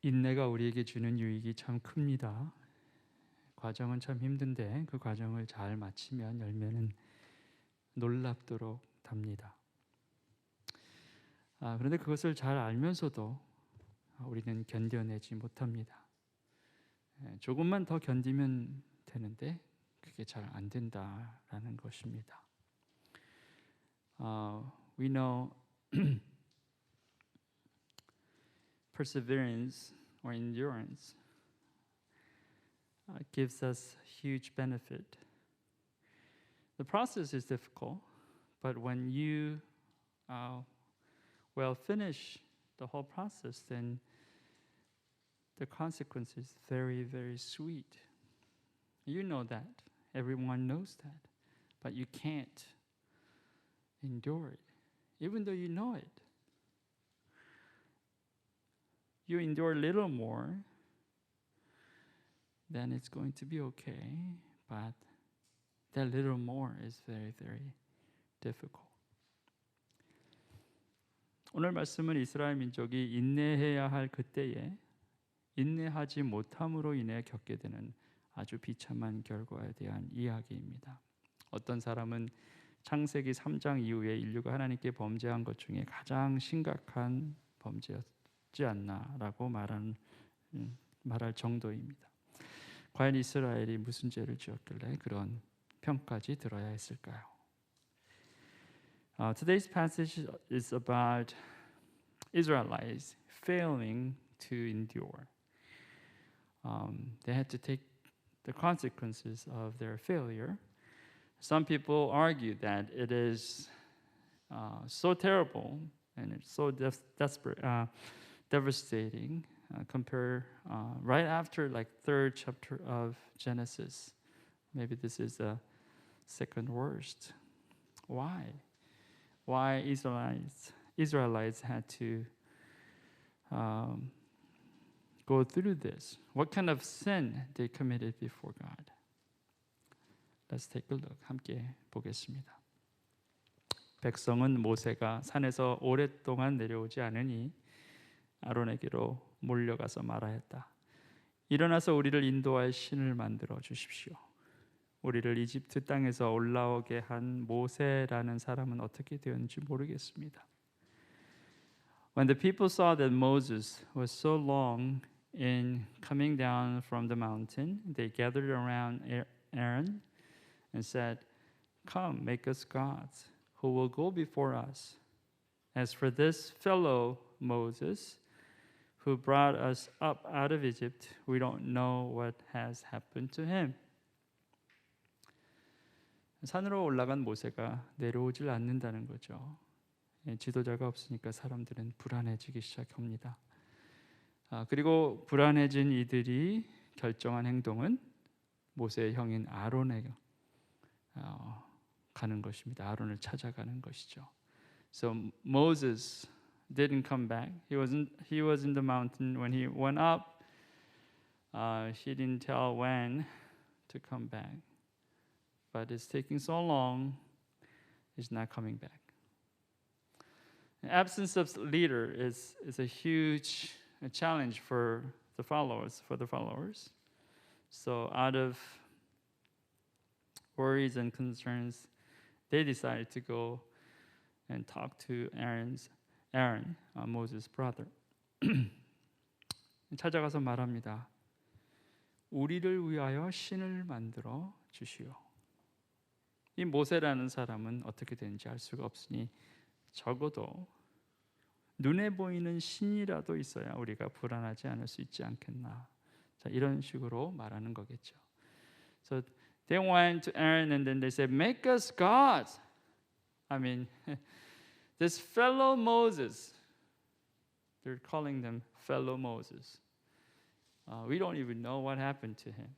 인내가 우리에게 주는 유익이 참 큽니다. 과정은 참 힘든데 그 과정을 잘 마치면 열매는 놀랍도록 답니다. 그런데 그것을 잘 알면서도 우리는 견뎌내지 못합니다. 조금만 더 견디면 되는데 그게 잘 안 된다라는 것입니다. We know perseverance or endurance gives us huge benefit. The process is difficult, but when you finish the whole process, then the consequence is very, very sweet. You know that. Everyone knows that. But you can't endure it, even though you know it. You endure a little more, then it's going to be okay. But that little more is very, very difficult. 오늘 말씀은 이스라엘 민족이 인내해야 할 그때에 인내하지 못함으로 인해 겪게 되는 아주 비참한 결과에 대한 이야기입니다. 어떤 사람은 창세기 3장 이후에 인류가 하나님께 범죄한 것 중에 가장 심각한 범죄였지 않나라고 말할 정도입니다. 과연 이스라엘이 무슨 죄를 지었길래 그런 평까지 들어야 했을까요? Today's passage is about Israelites failing to endure. They had to take the consequences of their failure. Some people argue that it is so terrible and it's so devastating. Compare right after third chapter of Genesis. Maybe this is the second worst. Why? Why Israelites had to go through this? What kind of sin they committed before God? Let's take a look. 함께 보겠습니다. 백성은 모세가 산에서 오랫동안 내려오지 않으니 아론에게로 몰려가서 말하였다. 일어나서 우리를 인도할 신을 만들어 주십시오. 우리를 이집트 땅에서 올라오게 한 모세라는 사람은 어떻게 되었는지 모르겠습니다. When the people saw that Moses was so long in coming down from the mountain, they gathered around Aaron and said, "Come, make us gods who will go before us. As for this fellow Moses, who brought us up out of Egypt, we don't know what has happened to him." 산으로 올라간 모세가 내려오질 않는다는 거죠. 지도자가 없으니까 사람들은 불안해지기 시작합니다. 그리고 불안해진 이들이 결정한 행동은 모세의 형인 아론에게 가는 것입니다. 아론을 찾아가는 것이죠. So Moses didn't come back. He was in the mountain when he went up. He didn't tell when to come back. But it's taking so long, he's not coming back. The absence of leader is a huge challenge for the followers. So out of worries and concerns, they decided to go and talk to Aaron, Moses' brother. 찾아가서 말합니다. 우리를 위하여 신을 만들어 주시오. 이 모세라는 사람은 어떻게 되는지 알 수가 없으니 적어도 눈에 보이는 신이라도 있어야 우리가 불안하지 않을 수 있지 않겠나. 자, 이런 식으로 말하는 거겠죠. So they went to Aaron and then they said, "Make us gods." I mean, this fellow Moses, they're calling them fellow Moses. We don't even know what happened to him.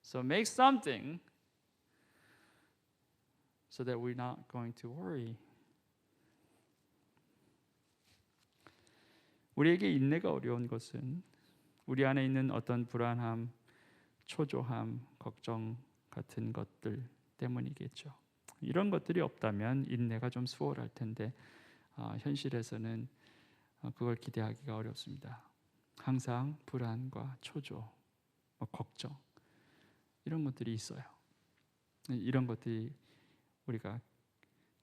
So make something so that we're not going to worry. 우리에게 인내가 어려운 것은 우리 안에 있는 어떤 불안함, 초조함, 걱정 같은 것들 때문이겠죠. 이런 것들이 없다면 인내가 좀 수월할 텐데 현실에서는 그걸 기대하기가 어렵습니다. 항상 불안과 초조, 걱정 이런 것들이 있어요. 이런 것들이 우리가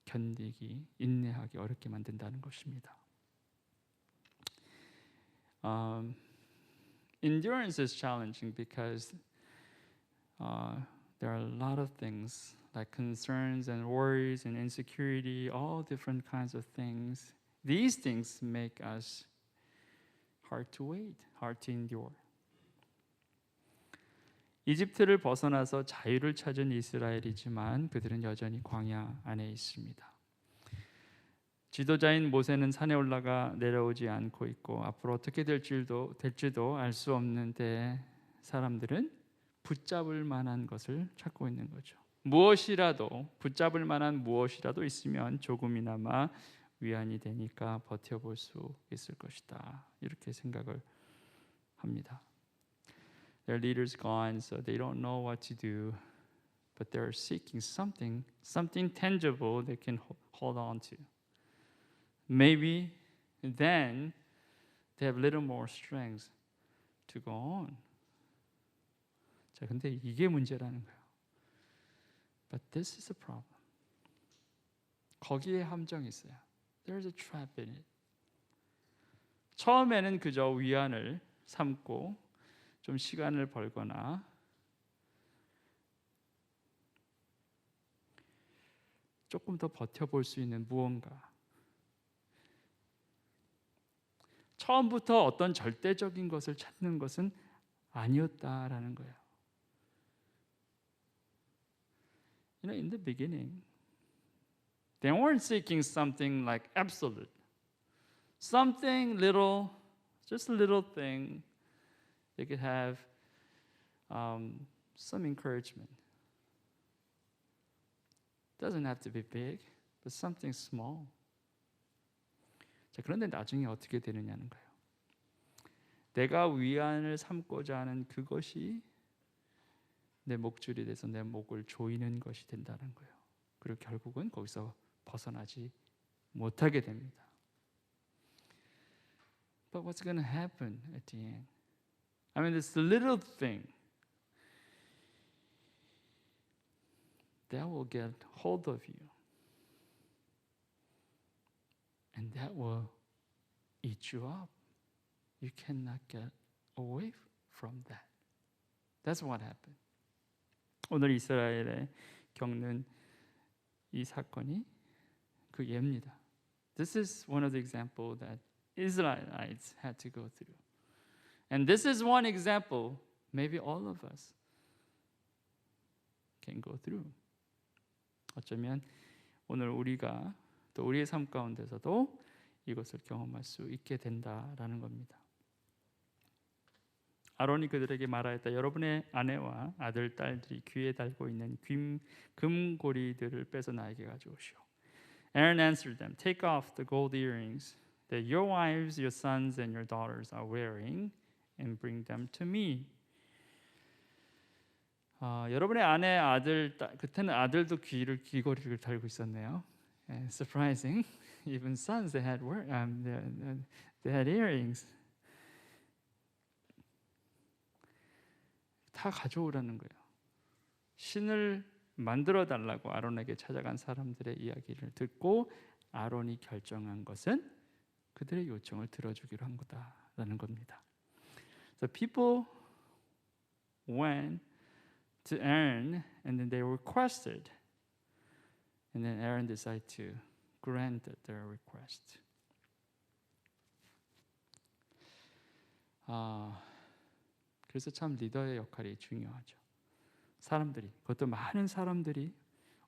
견디기, 인내하기 어렵게 만든다는 것입니다. Endurance is challenging because there are a lot of things like concerns and worries and insecurity, all different kinds of things. These things make us hard to wait, hard to endure. 이집트를 벗어나서 자유를 찾은 이스라엘이지만 그들은 여전히 광야 안에 있습니다. 지도자인 모세는 산에 올라가 내려오지 않고 있고 앞으로 어떻게 될지도 알 수 없는데 사람들은 붙잡을 만한 것을 찾고 있는 거죠. 무엇이라도 붙잡을 만한 무엇이라도 있으면 조금이나마 위안이 되니까 버텨볼 수 있을 것이다. 이렇게 생각을 합니다. Their leader's gone, so they don't know what to do, but they're seeking something tangible they can hold on to. Maybe then they have a little more strength to go on. 자, 근데 이게 문제라는 거예요. But this is a problem. 거기에 함정이 있어요. There's a trap in it. 처음에는 그저 위안을 삼고 좀 시간을 벌거나 조금 더 버텨볼 수 있는 무언가. 처음부터 어떤 절대적인 것을 찾는 것은 아니었다라는 거예요. You know, in the beginning, they weren't seeking something like absolute. Something little, just a little thing. They could have some encouragement. Doesn't have to be big, but something small. 자, 그런데 나중에 어떻게 되느냐는 거예요. 내가 위안을 삼고자 하는 그것이 내 목줄이 돼서 내 목을 조이는 것이 된다는 거예요. 그리고 결국은 거기서 벗어나지 못하게 됩니다. But what's going to happen at the end? I mean, this little thing that will get hold of you, and that will eat you up. You cannot get away from that. That's what happened. 오늘 이스라엘에 겪는 이 사건이 그 예입니다. This is one of the examples that Israelites had to go through. And this is one example maybe all of us can go through. 어쩌면 오늘 우리가 또 우리의 삶 가운데서도 이것을 경험할 수 있게 된다라는 겁니다. 아론이 그들에게 말하였다. 여러분의 아내와 아들, 딸들이 귀에 달고 있는 금고리들을 빼서 나에게 가져오시오. Aaron answered them, take off the gold earrings that your wives, your sons, and your daughters are wearing and bring them to me. 여러분의 아내, 아들, 그때는 아들도 귀고리를 달고 있었네요. Surprising. Even sons, they had earrings. 다 가져오라는 거예요. 신을 만들어 달라고 아론에게 찾아간 사람들의 이야기를 듣고 아론이 결정한 것은 그들의 요청을 들어주기로 한 거다라는 겁니다. So people went to Aaron and then they requested, and then Aaron decided to grant their request. 그래서 참 리더의 역할이 중요하죠. 사람들이, 그것도 많은 사람들이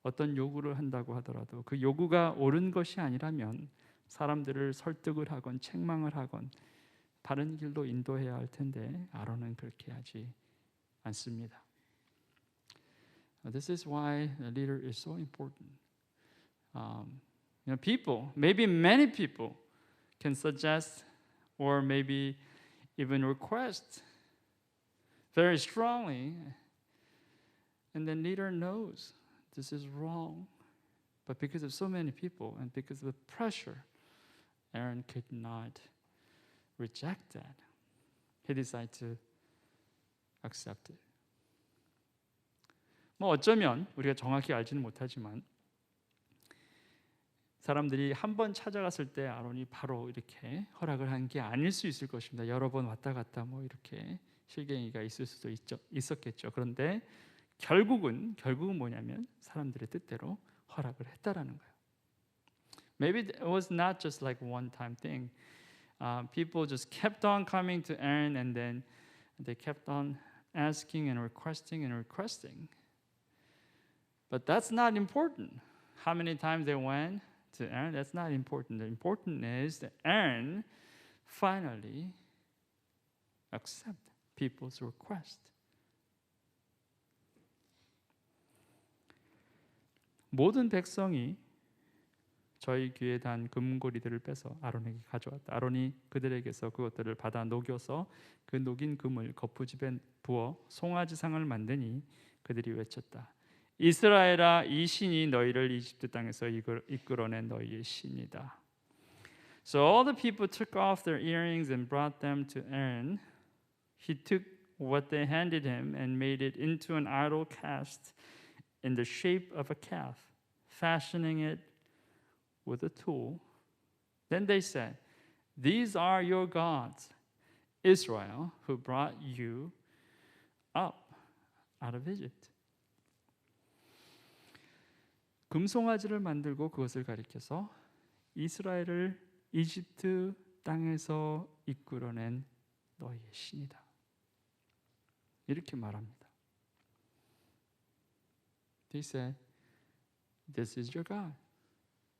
어떤 요구를 한다고 하더라도 그 요구가 옳은 것이 아니라면 사람들을 설득을 하건 책망을 하건 바른 길로 인도해야 할 텐데 아론은 그렇게 하지 않습니다. This is why a leader is so important. People, maybe many people can suggest or maybe even request very strongly, and the leader knows this is wrong, but because of so many people and because of the pressure, Aaron could not reject that. he decided to accept it. 뭐 어쩌면 우리가 정확히 알지는 못하지만 사람들이 한 번 찾아갔을 때 아론이 바로 이렇게 허락을 한 게 아닐 수 있을 것입니다. 여러 번 왔다 갔다 뭐 이렇게 실갱이가 있을 수도 있었겠죠. 그런데 결국은 뭐냐면 사람들의 뜻대로 허락을 했다라는 거예요. Maybe it was not just like one time thing. People just kept on coming to Aaron and then they kept on asking and requesting and requesting. But that's not important. How many times they went to Aaron, that's not important. The important is that Aaron finally accept people's request. 모든 백성이 저희 귀에 단 금고리들을 빼서 아론에게 가져왔다. 아론이 그들에게서 그것들을 받아 녹여서 그 녹인 금을 거푸집에 부어 송아지상을 만드니 그들이 외쳤다. 이스라엘아, 이 신이 너희를 이집트 땅에서 이끌어낸 너희의 신이다. So all the people took off their earrings and brought them to Aaron. He took what they handed him and made it into an idol cast in the shape of a calf, fashioning it with a tool. Then they said, "These are your gods, Israel, who brought you up out of Egypt." 금송아지를 만들고 그것을 가리켜서 이스라엘을 이집트 땅에서 이끌어낸 너희의 신이다. 이렇게 말합니다. They said, "This is your God,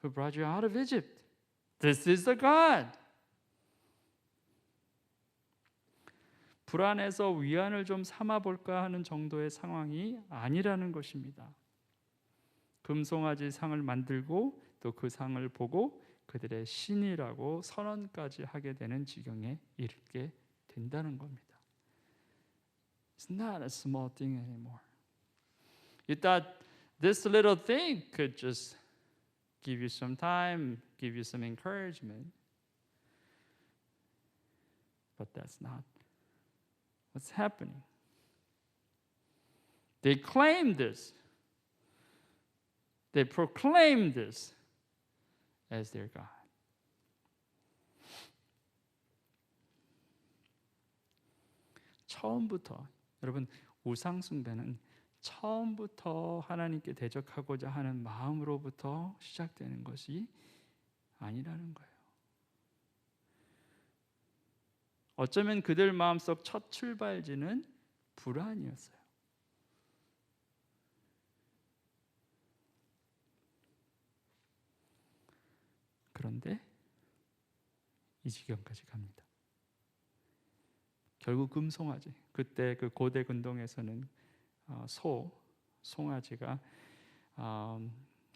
who brought you out of Egypt. This is the God." 불안해서 위안을 좀 삼아 볼까 하는 정도의 상황이 아니라는 것입니다. 금송아지 상을 만들고 또 그 상을 보고 그들의 신이라고 선언까지 하게 되는 지경에 이르게 된다는 겁니다. It's not a small thing anymore. You thought this little thing could just give you some time, give you some encouragement. But that's not what's happening. They claim this. They proclaim this as their God. 처음부터 여러분 우상 숭배는 처음부터 하나님께 대적하고자 하는 마음으로부터 시작되는 것이 아니라는 거예요. 어쩌면 그들 마음속 첫 출발지는 불안이었어요. 그런데 이 지경까지 갑니다. 결국 금송아지, 그때 그 고대 근동에서는 송아지가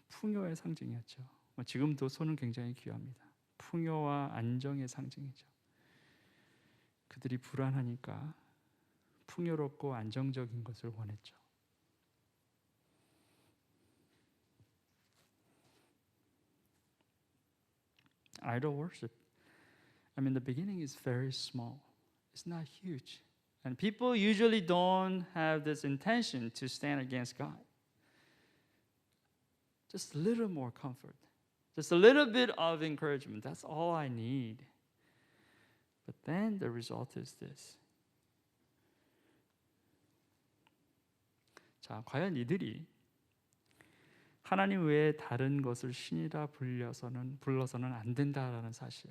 풍요의 상징이었죠. 지금도 소는 굉장히 귀합니다. 풍요와 안정의 상징이죠. 그들이 불안하니까 풍요롭고 안정적인 것을 원했죠. Idol worship, the beginning is very small. It's not huge. And people usually don't have this intention to stand against God. Just a little more comfort. Just a little bit of encouragement. That's all I need. But then the result is this. 자, 과연 이들이 하나님 외에 다른 것을 신이라 불러서는 안 된다라는 사실,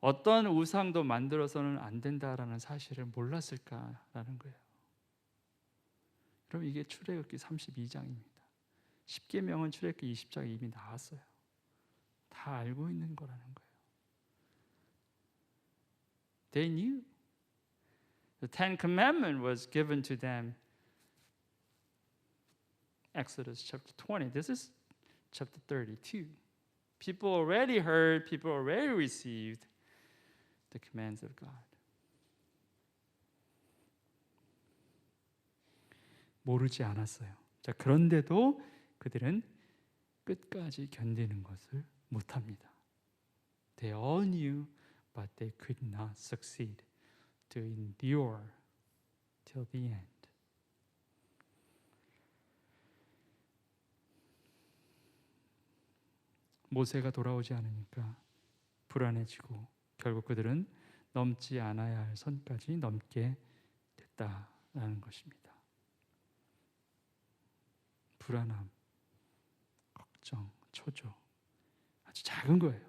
어떤 우상도 만들어서는 안 된다라는 사실을 몰랐을까라는 거예요. 여러분, 이게 출애굽기 32장입니다. 10계명은 출애굽기 20장에 이미 나왔어요. 다 알고 있는 거라는 거예요. They knew. The Ten Commandments was given to them. Exodus chapter 20. This is chapter 32. People already heard, people already received the commands of God. 모르지 않았어요. 자, 그런데도 그들은 끝까지 견디는 것을 못합니다. They all knew, but they could not succeed. to endure till the end. 모세가 돌아오지 않으니까 불안해지고 결국 그들은 넘지 않아야 할 선까지 넘게 됐다라는 것입니다. 불안함, 걱정, 초조, 아주 작은 거예요.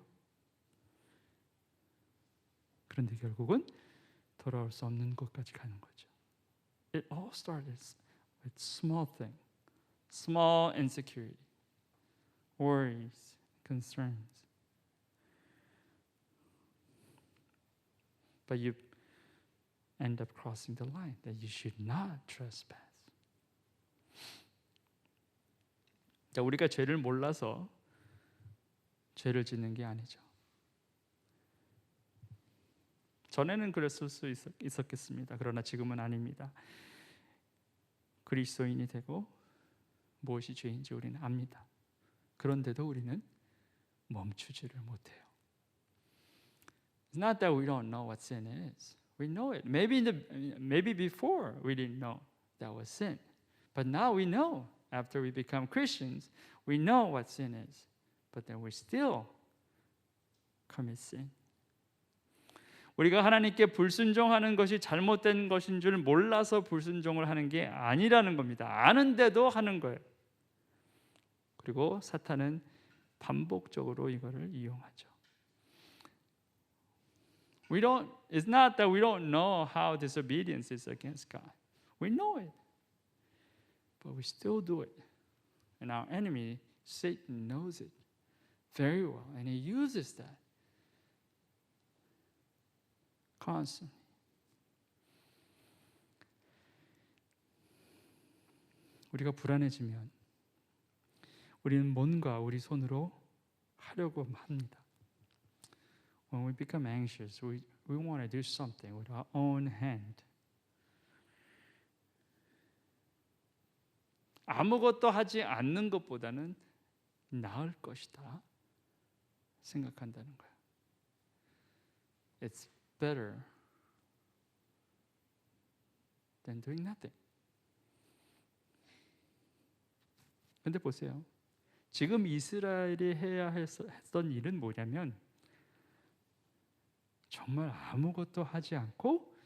그런데 결국은 돌아올 수 없는 곳까지 가는 거죠. It all started with small thing, small insecurity, worries, concerns. But you end up crossing the line that you should not trespass. 자, 우리가 죄를 몰라서 죄를 짓는 게 아니죠. 전에는 그랬을 수 있었겠습니다. 그러나 지금은 아닙니다. 그리스도인이 되고 무엇이 죄인지 우리는 압니다. 그런데도 우리는 멈추지를 못해요. It's not that we don't know what sin is. We know it. Maybe before we didn't know that was sin. But now we know. After we become Christians, we know what sin is. But then we still commit sin. 우리가 하나님께 불순종하는 것이 잘못된 것인 줄 몰라서 불순종을 하는 게 아니라는 겁니다. 아는데도 하는 거예요. 그리고 사탄은 반복적으로 이거를 이용하죠. It's not that we don't know how disobedience is against God. We know it. But we still do it. And our enemy, Satan, knows it very well. And he uses that constantly. 우리가 불안해지면 우리는 뭔가 우리 손으로 하려고 합니다. When we become anxious, we want to do something with our own hand. 아무것도 하지 않는 것보다는 나을 것이다 생각한다는 거예요. It's better than doing nothing. 근데 보세요. 지금 이스라엘이 해야 했던 일은 뭐냐면 정말 아무것도 하지 않고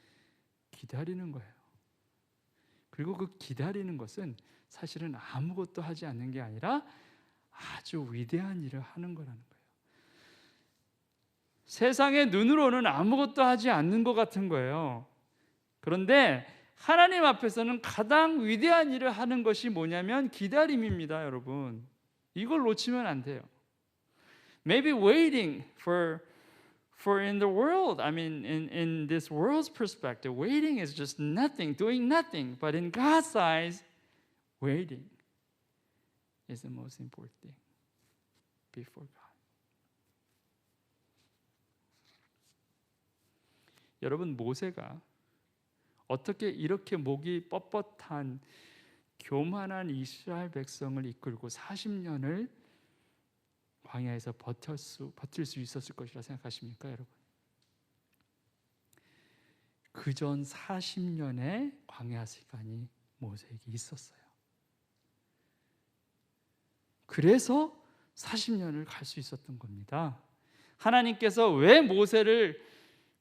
기다리는 거예요. 그리고 그 기다리는 것은 사실은 아무것도 하지 않는 게 아니라 아주 위대한 일을 하는 거라는 거예요. 세상의 눈으로는 아무것도 하지 않는 것 같은 거예요. 그런데 하나님 앞에서는 가장 위대한 일을 하는 것이 뭐냐면 기다림입니다, 여러분. 이걸 놓치면 안 돼요. Maybe waiting for in the world, I mean, in this world's perspective, waiting is just nothing, doing nothing. But in God's eyes, waiting is the most important thing before God. 여러분, 모세가 어떻게 이렇게 목이 뻣뻣한 교만한 이스라엘 백성을 이끌고 40년을 광야에서 버틸 수 있었을 것이라 생각하십니까, 여러분? 그전 40년의 광야 시간이 모세에게 있었어요. 그래서 40년을 갈 수 있었던 겁니다. 하나님께서 왜 모세를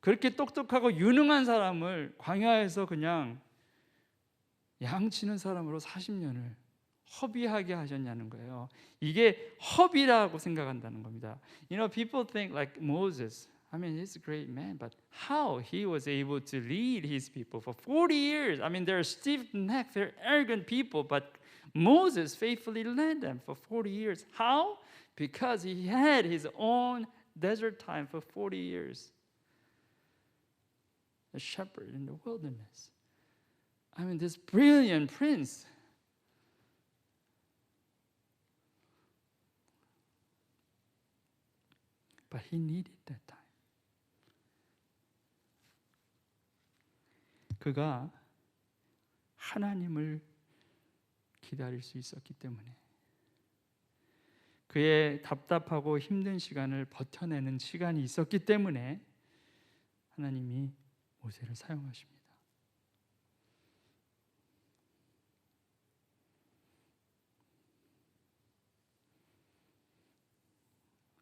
그렇게 똑똑하고 유능한 사람을 광야에서 그냥 양치는 사람으로 40년을 허비하게 하셨냐는 거예요. 이게 허비라고 생각한다는 겁니다. You know, people think like Moses. I mean, he's a great man, but how he was able to lead his people for 40 years? I mean, they're stiff-necked, they're arrogant people, but Moses faithfully led them for 40 years. How? Because he had his own desert time for 40 years. A shepherd in the wilderness. I mean, this brilliant prince. But he needed that time. 그가 하나님을 기다릴 수 있었기 때문에 그의 답답하고 힘든 시간을 버텨내는 시간이 있었기 때문에 하나님이 모세를 사용하십니다.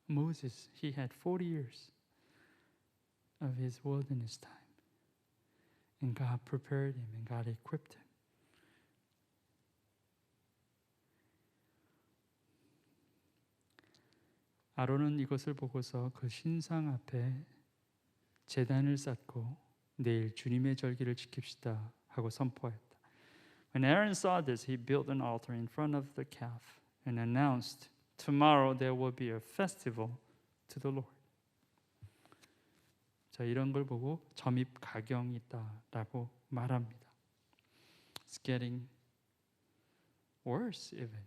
Moses, he had 40 years of his wilderness time. And God prepared him and God equipped him. 아론은 이것을 보고서 그 신상 앞에 제단을 쌓고 내일 주님의 절기를 지킵시다 하고 선포했다. When Aaron saw this, he built an altar in front of the calf and announced, "Tomorrow there will be a festival to the Lord." 자, 이런 걸 보고 점입 가경이 있다라고 말합니다. It's getting worse even.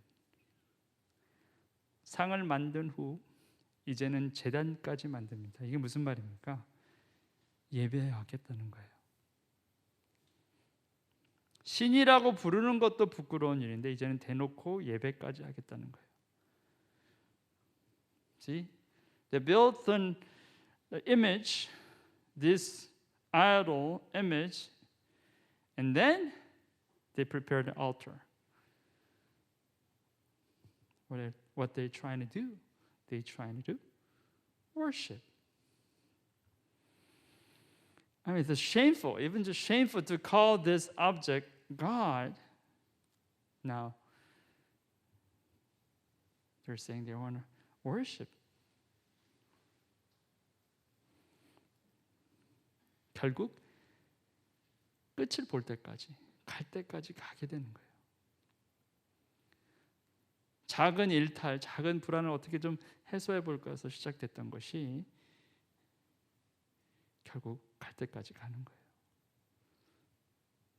상을 만든 후 이제는 제단까지 만듭니다. 이게 무슨 말입니까? 예배하겠다는 거예요. 신이라고 부르는 것도 부끄러운 일인데 이제는 대놓고 예배까지 하겠다는 거예요. See? They built an image, this idol image, and then they prepared an altar. What they trying to do? They trying to do worship. I mean, it's shameful, even just shameful to call this object God. Now, they're saying they want to worship. 결국 끝을 볼 때까지, 갈 때까지 가게 되는 거예요. 작은 일탈, 작은 불안을 어떻게 좀 해소해 볼까 해서 시작됐던 것이 결국 갈 때까지 가는 거예요.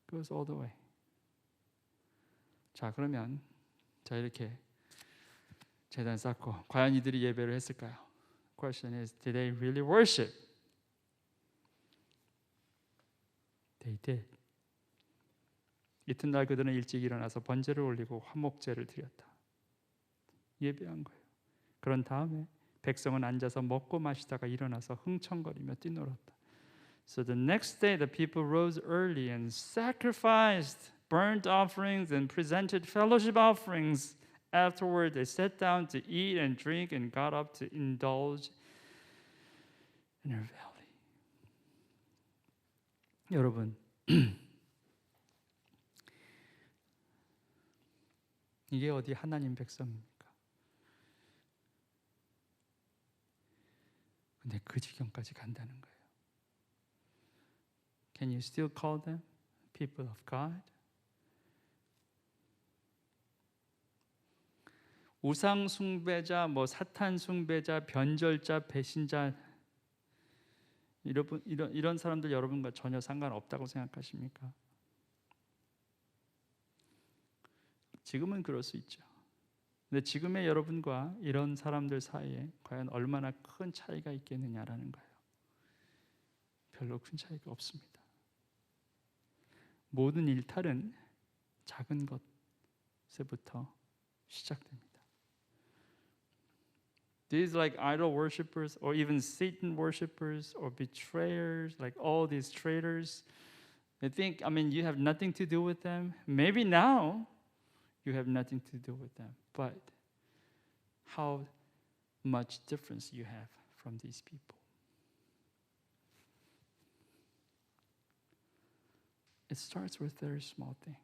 Goes all the way. 자, 그러면 자 이렇게 제단 쌓고 과연 이들이 예배를 했을까요? Question is, did they really worship? They did. 이튿날 그들은 일찍 일어나서 번제를 올리고 화목제를 드렸다. 예배한 거예요. 그런 다음에 백성은 앉아서 먹고 마시다가 일어나서 흥청거리며 뛰놀았다. So the next day the people rose early and sacrificed burnt offerings and presented fellowship offerings. Afterward they sat down to eat and drink and got up to indulge in their valley. 여러분, 이게 어디 하나님 백성입니까? 근데 그 지경까지 간다는 거예요. Can you still call them people of God? 우상 숭배자, 사탄 숭배자, 변절자, 배신자 이런 사람들 여러분과 전혀 상관없다고 생각하십니까? 지금은 그럴 수 있죠. 근데 지금의 여러분과 이런 사람들 사이에 과연 얼마나 큰 차이가 있겠느냐라는 거예요. 별로 큰 차이가 없습니다. 모든 일탈은 작은 것에부터 시작됩니다. These like idol worshippers or even Satan worshippers or betrayers, like all these traitors, they think, you have nothing to do with them. Maybe now you have nothing to do with them, but how much difference you have from these people. It starts with a very small thing.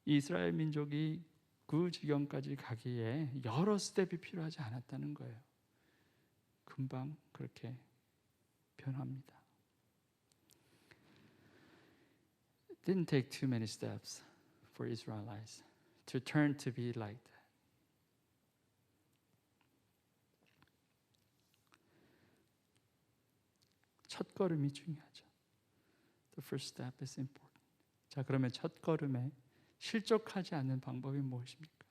이스라엘 민족이 그 지경까지 가기에 여러 스텝이 필요하지 않았다는 거예요. 금방 그렇게 변합니다. It didn't take too many steps for Israelites to turn to be like that. 첫 걸음이 중요하죠. The first step is important. 자, 그러면 첫 걸음에 실족하지 않는 방법이 무엇입니까?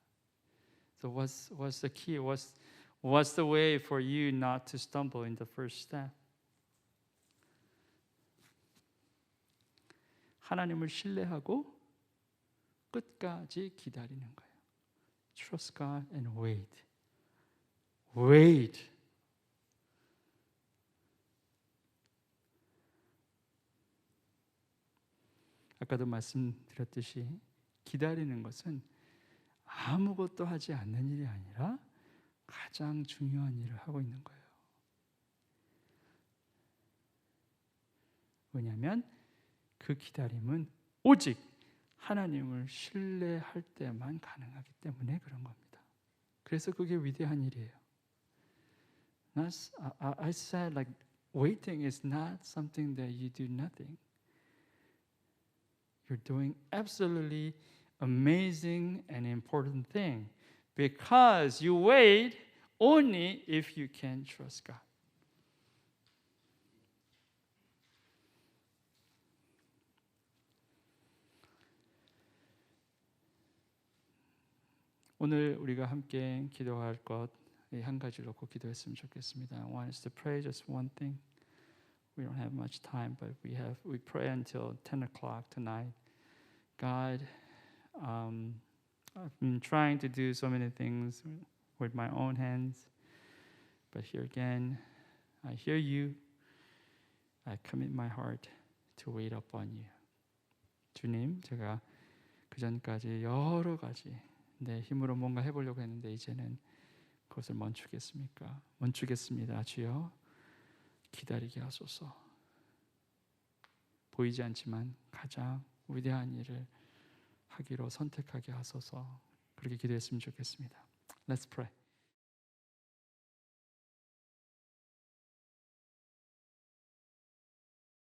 So what's the key? What's the way for you not to stumble in the first step? 하나님을 신뢰하고 끝까지 기다리는 거예요. Trust God and wait. Wait. 아까도 말씀드렸듯이 기다리는 것은 아무것도 하지 않는 일이 아니라 가장 중요한 일을 하고 있는 거예요. 왜냐하면 그 기다림은 오직 하나님을 신뢰할 때만 가능하기 때문에 그런 겁니다. 그래서 그게 위대한 일이에요. I said like waiting is not something that you do nothing. You're doing absolutely amazing and important thing because you wait only if you can trust God. 오늘 우리가 함께 기도할 것 한 가지 놓고 기도했으면 좋겠습니다. I want us to pray just one thing. We don't have much time, but we pray until 10 o'clock tonight. God, I've been trying to do so many things with my own hands, but here again, I hear you. I commit my heart to wait upon you. 주님, 제가 그 전까지 여러 가지 내 힘으로 뭔가 해보려고 했는데 이제는 그것을 멈추겠습니다. 주여, 기다리게 하소서. 보이지 않지만 가장 위대한 일을 하기로 선택하게 하소서. 그렇게 기도했으면 좋겠습니다. Let's pray.